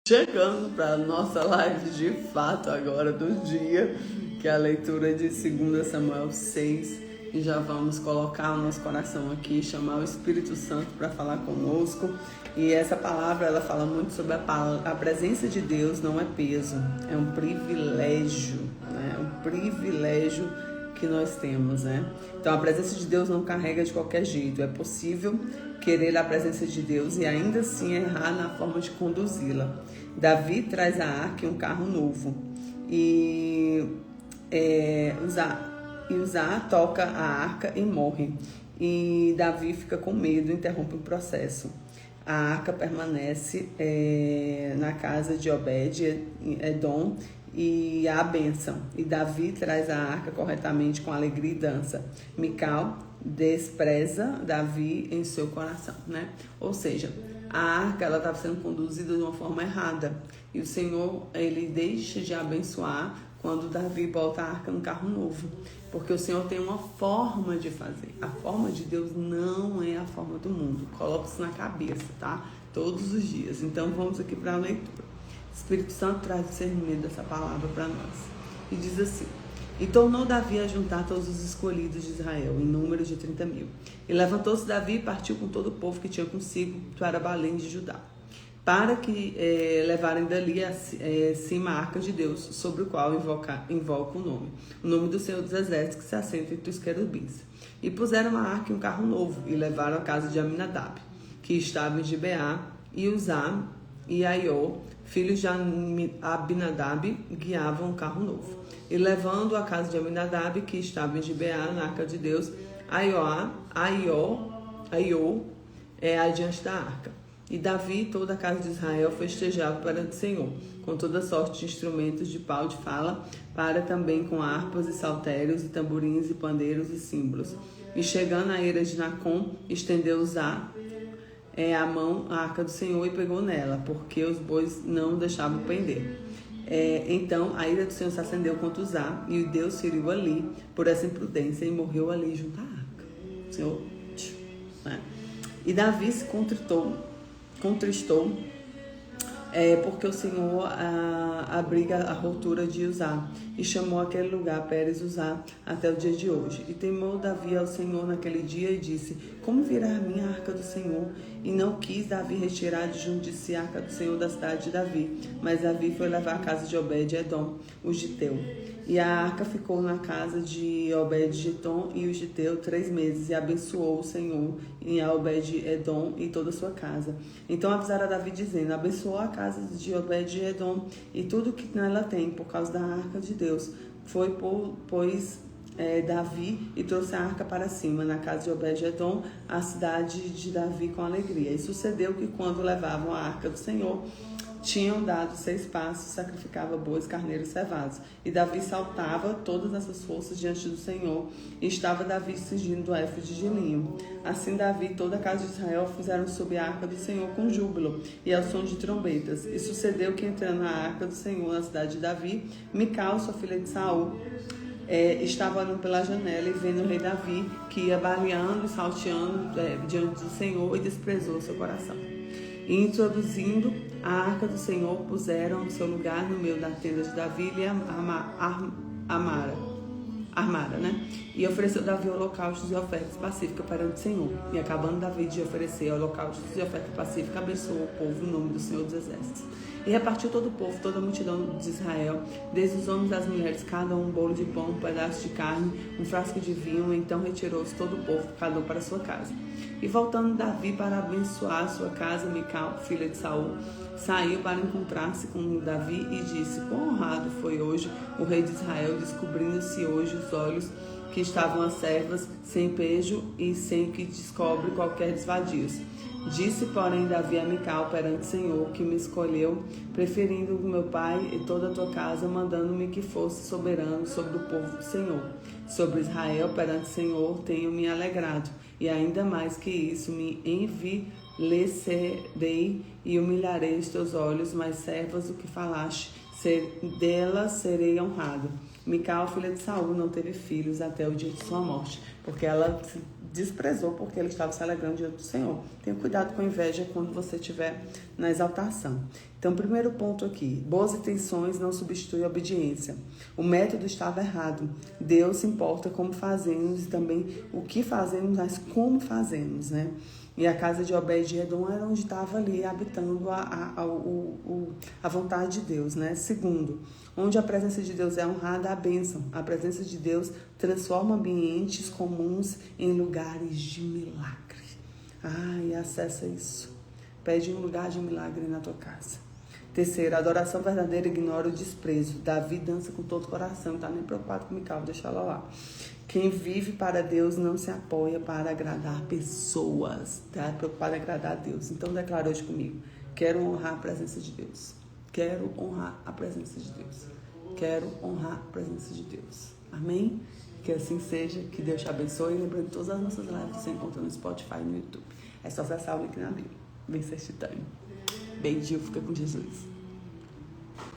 Chegando para a nossa live de fato agora do dia, que é a leitura de 2 Samuel 6, e já vamos colocar o nosso coração aqui, chamar o Espírito Santo para falar conosco. E essa palavra, ela fala muito sobre a presença de Deus. Não é peso, é um privilégio, né? É um privilégio que nós temos, né? Então a presença de Deus não carrega de qualquer jeito. É possível querer a presença de Deus e ainda assim errar na forma de conduzi-la. Davi traz a arca e um carro novo, e Uzá toca a arca e morre, e Davi fica com medo, interrompe o processo. A arca permanece na casa de Obed-Edom, e a bênção. E Davi traz a arca corretamente com alegria e dança. Mical despreza Davi em seu coração, né? Ou seja, a arca, ela estava sendo conduzida de uma forma errada. E o Senhor, ele deixa de abençoar quando Davi bota a arca no carro novo. Porque o Senhor tem uma forma de fazer. A forma de Deus não é a forma do mundo. Coloca isso na cabeça, tá? Todos os dias. Então vamos aqui para a leitura. O Espírito Santo traz discernimento dessa palavra para nós. E diz assim: E tornou Davi a juntar todos os escolhidos de Israel, em número de 30.000. E levantou-se Davi e partiu com todo o povo que tinha consigo para Belém de Judá, para que levarem dali cima a arca de Deus, sobre o qual invoca o nome do Senhor dos Exércitos, que se assenta entre os querubins. E puseram a arca em um carro novo, e levaram a casa de Aminadab, que estava em Gibeá, e Uzá e Aiô, filhos de Abinadab, guiavam o carro novo. E levando a casa de Aminadab, que estava em Gibeá, na arca de Deus, Aiô adiante da arca. E Davi e toda a casa de Israel festejavam perante o Senhor, com toda sorte de instrumentos de pau de fala, para também com harpas e saltérios, e tamborins, e pandeiros, e símbolos. E chegando à eira de Nacon, estendeu Uzá a mão à arca do Senhor e pegou nela, porque os bois não deixavam pender. Então a ira do Senhor se acendeu contra Uzá, e Deus feriu ali por essa imprudência, e morreu ali junto à arca. O Senhor, né? E Davi se contristou, porque o Senhor abriga a rotura de Uzá, e chamou aquele lugar Pérez Uzá até o dia de hoje. E temou Davi ao Senhor naquele dia e disse: Como virá a minha arca do Senhor? E não quis Davi retirar de junto de si a arca do Senhor da cidade de Davi, mas Davi foi levar a casa de Obed-Edom, o giteu. E a arca ficou na casa de Obed-Edom e o giteu 3 meses, e abençoou o Senhor em Obed-Edom e toda a sua casa. Então avisaram a Davi, dizendo: Abençoou a casa de Obed-Edom e tudo que nela tem, por causa da arca de Deus. Foi, pois, Davi e trouxe a arca para cima, na casa de Obed-Edom, a cidade de Davi, com alegria. E sucedeu que, quando levavam a arca do Senhor, tinham dado 6 passos, sacrificava bois, carneiros cevados. E Davi saltava todas essas forças diante do Senhor, e estava Davi cingindo do éfode de linho. Assim Davi e toda a casa de Israel fizeram subir a arca do Senhor com júbilo e ao som de trombetas. E sucedeu que, entrando na arca do Senhor na cidade de Davi, Mical, sua filha de Saul, estava olhando pela janela e vendo o rei Davi, que ia baleando e salteando diante do Senhor, e desprezou seu coração. E introduzindo a arca do Senhor, puseram no seu lugar no meio da tenda de Davi e armara, né? E ofereceu Davi holocaustos e ofertas pacíficas perante o Senhor. E acabando Davi de oferecer holocaustos e oferta pacífica, abençoou o povo em nome do Senhor dos Exércitos. E repartiu todo o povo, toda a multidão de Israel, desde os homens às mulheres, cada um bolo de pão, um pedaço de carne, um frasco de vinho. Então retirou-se todo o povo, cada um para a sua casa. E voltando Davi para abençoar a sua casa, Mical, filha de Saul, saiu para encontrar-se com Davi e disse: Quão honrado foi hoje o rei de Israel, descobrindo-se hoje os olhos que estavam as servas, sem pejo e sem que descobre qualquer desvadios. Disse, porém, Davi a Mical perante o Senhor, que me escolheu, preferindo o meu pai e toda a tua casa, mandando-me que fosse soberano sobre o povo do Senhor. Sobre Israel, perante o Senhor, tenho me alegrado, e ainda mais que isso, me envilecerei e humilharei os teus olhos, mas servas do que falaste, delas serei honrado. Mical, filha de Saul, não teve filhos até o dia de sua morte, porque ela desprezou porque ele estava se alegrando diante do Senhor. Tenha cuidado com a inveja quando você estiver na exaltação. Então, primeiro ponto aqui, boas intenções não substituem a obediência. O método estava errado. Deus se importa como fazemos e também o que fazemos, mas como fazemos, né? E a casa de Obed-Edom era onde estava ali habitando a vontade de Deus, né? Segundo, onde a presença de Deus é honrada, a bênção. A presença de Deus transforma ambientes comuns em lugares de milagre. E acessa isso. Pede um lugar de milagre na tua casa. Terceiro, a adoração verdadeira ignora o desprezo. Davi dança com todo o coração, não está nem preocupado com Mical, deixa ela lá. Quem vive para Deus não se apoia para agradar pessoas, está preocupado em agradar a Deus. Então declara hoje comigo, quero honrar a presença de Deus. Quero honrar a presença de Deus. Quero honrar a presença de Deus. Amém? Que assim seja, que Deus te abençoe. Lembrando que todas as nossas lives você encontra no Spotify e no YouTube. É só acessar o link na Bíblia. Vem ser Titânio. Beijinho, fica com Jesus.